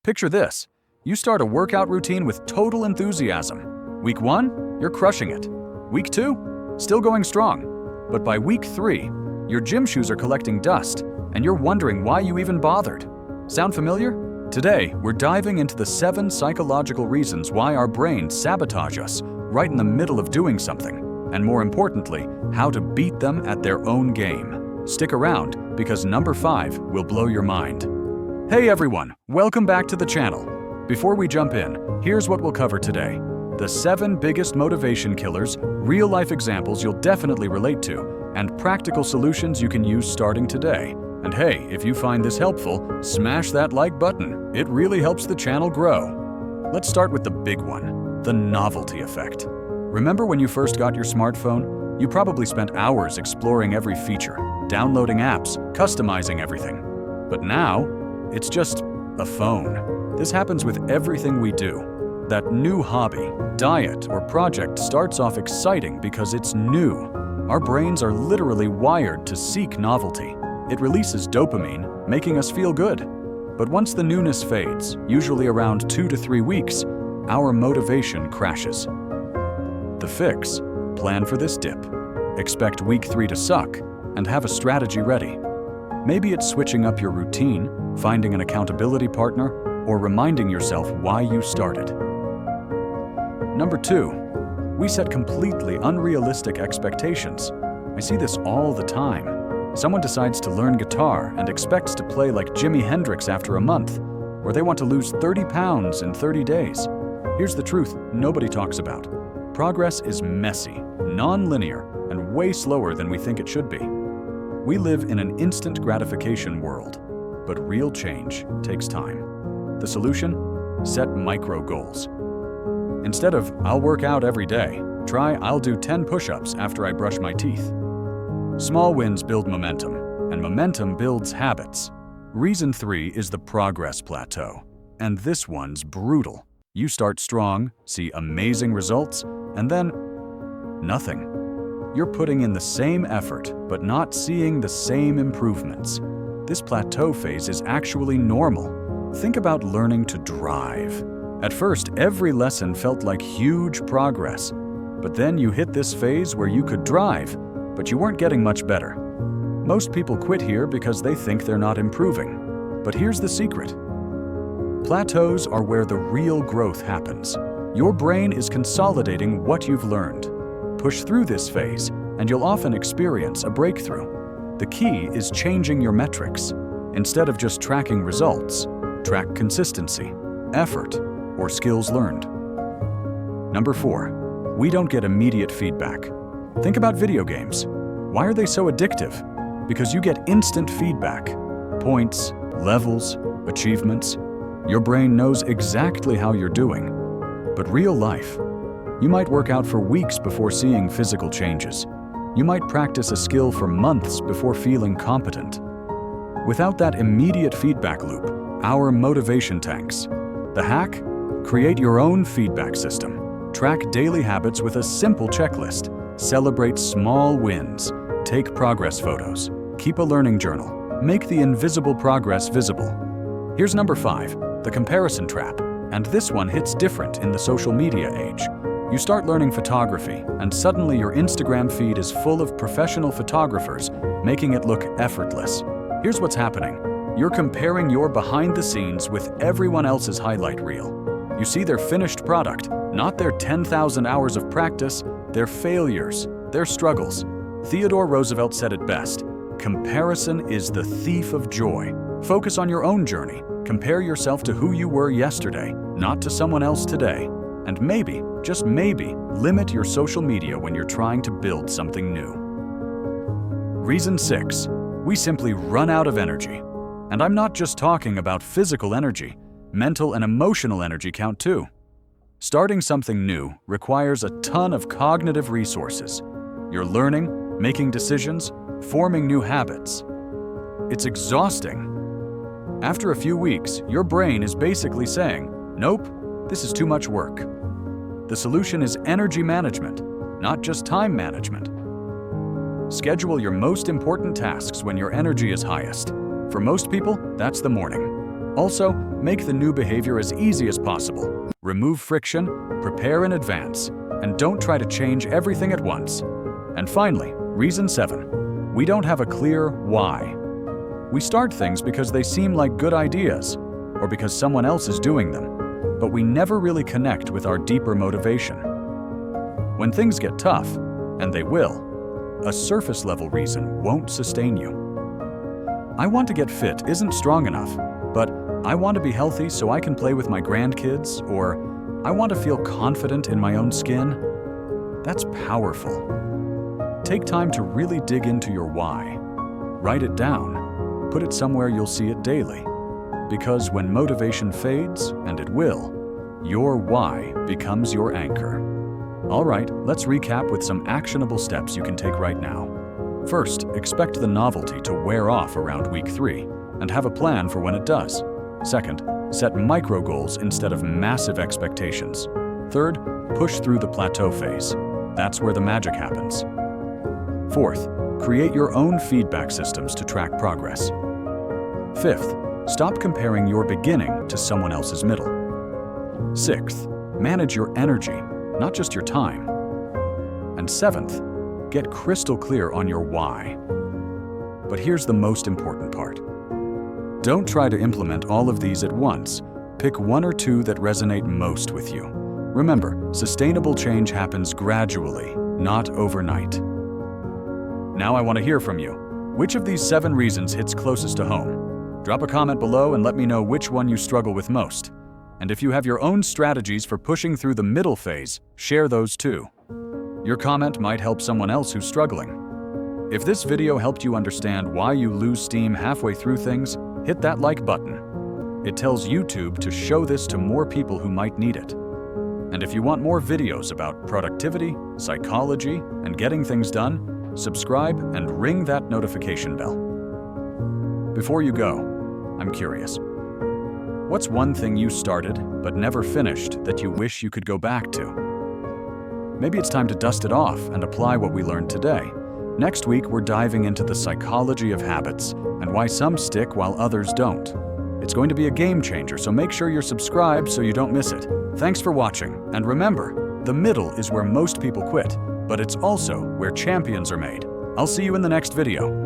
Picture this. You start a workout routine with total enthusiasm. Week 1, you're crushing it. Week 2, still going strong. But by week 3, your gym shoes are collecting dust, and you're wondering why you even bothered. Sound familiar? Today, we're diving into the 7 psychological reasons why our brains sabotage us right in the middle of doing something, and more importantly, how to beat them at their own game. Stick around, because number 5 will blow your mind. Hey everyone, welcome back to the channel. Before we jump in, here's what we'll cover today. The 7 biggest motivation killers, real-life examples you'll definitely relate to, and practical solutions you can use starting today. And hey, if you find this helpful, smash that like button. It really helps the channel grow. Let's start with the big one, the novelty effect. Remember when you first got your smartphone? You probably spent hours exploring every feature, downloading apps, customizing everything. But now, it's just a phone. This happens with everything we do. That new hobby, diet, or project starts off exciting because it's new. Our brains are literally wired to seek novelty. It releases dopamine, making us feel good. But once the newness fades, usually around 2 to 3 weeks, our motivation crashes. The fix: plan for this dip. Expect week 3 to suck, and have a strategy ready. Maybe it's switching up your routine, finding an accountability partner, or reminding yourself why you started. Number 2, we set completely unrealistic expectations. I see this all the time. Someone decides to learn guitar and expects to play like Jimi Hendrix after a month, or they want to lose 30 pounds in 30 days. Here's the truth nobody talks about. Progress is messy, non-linear, and way slower than we think it should be. We live in an instant gratification world, but real change takes time. The solution? Set micro goals. Instead of "I'll work out every day," try "I'll do 10 push-ups after I brush my teeth." Small wins build momentum, and momentum builds habits. Reason 3 is the progress plateau, and this one's brutal. You start strong, see amazing results, and then nothing. You're putting in the same effort, but not seeing the same improvements. This plateau phase is actually normal. Think about learning to drive. At first, every lesson felt like huge progress, but then you hit this phase where you could drive, but you weren't getting much better. Most people quit here because they think they're not improving. But here's the secret. Plateaus are where the real growth happens. Your brain is consolidating what you've learned. Push through this phase, and you'll often experience a breakthrough. The key is changing your metrics. Instead of just tracking results, track consistency, effort, or skills learned. Number 4, we don't get immediate feedback. Think about video games. Why are they so addictive? Because you get instant feedback. Points, levels, achievements. Your brain knows exactly how you're doing. But real life, you might work out for weeks before seeing physical changes. You might practice a skill for months before feeling competent. Without that immediate feedback loop, our motivation tanks. The hack? Create your own feedback system. Track daily habits with a simple checklist. Celebrate small wins. Take progress photos. Keep a learning journal. Make the invisible progress visible. Here's number 5, the comparison trap. And this one hits different in the social media age. You start learning photography, and suddenly your Instagram feed is full of professional photographers, making it look effortless. Here's what's happening. You're comparing your behind the scenes with everyone else's highlight reel. You see their finished product, not their 10,000 hours of practice, their failures, their struggles. Theodore Roosevelt said it best, "Comparison is the thief of joy." Focus on your own journey. Compare yourself to who you were yesterday, not to someone else today. And maybe, just maybe, limit your social media when you're trying to build something new. Reason 6, we simply run out of energy. And I'm not just talking about physical energy. Mental and emotional energy count too. Starting something new requires a ton of cognitive resources. You're learning, making decisions, forming new habits. It's exhausting. After a few weeks, your brain is basically saying, "Nope, this is too much work." The solution is energy management, not just time management. Schedule your most important tasks when your energy is highest. For most people, that's the morning. Also, make the new behavior as easy as possible. Remove friction, prepare in advance, and don't try to change everything at once. And finally, reason 7. We don't have a clear why. We start things because they seem like good ideas, or because someone else is doing them, but we never really connect with our deeper motivation. When things get tough, and they will, a surface-level reason won't sustain you. I want to get fit isn't strong enough, but I want to be healthy so I can play with my grandkids, or I want to feel confident in my own skin. That's powerful. Take time to really dig into your why. Write it down. Put it somewhere you'll see it daily. Because when motivation fades, and it will, your why becomes your anchor. All right, let's recap with some actionable steps you can take right now. First, expect the novelty to wear off around week 3 and have a plan for when it does. Second, set micro goals instead of massive expectations. Third, push through the plateau phase. That's where the magic happens. Fourth, create your own feedback systems to track progress. Fifth, stop comparing your beginning to someone else's middle. Sixth, manage your energy, not just your time. And seventh, get crystal clear on your why. But here's the most important part. Don't try to implement all of these at once. Pick 1 or 2 that resonate most with you. Remember, sustainable change happens gradually, not overnight. Now I want to hear from you. Which of these 7 reasons hits closest to home? Drop a comment below and let me know which one you struggle with most. And if you have your own strategies for pushing through the middle phase, share those too. Your comment might help someone else who's struggling. If this video helped you understand why you lose steam halfway through things, hit that like button. It tells YouTube to show this to more people who might need it. And if you want more videos about productivity, psychology, and getting things done, subscribe and ring that notification bell. Before you go, I'm curious. What's one thing you started but never finished that you wish you could go back to? Maybe it's time to dust it off and apply what we learned today. Next week, we're diving into the psychology of habits and why some stick while others don't. It's going to be a game changer, so make sure you're subscribed so you don't miss it. Thanks for watching, and remember, the middle is where most people quit, but it's also where champions are made. I'll see you in the next video.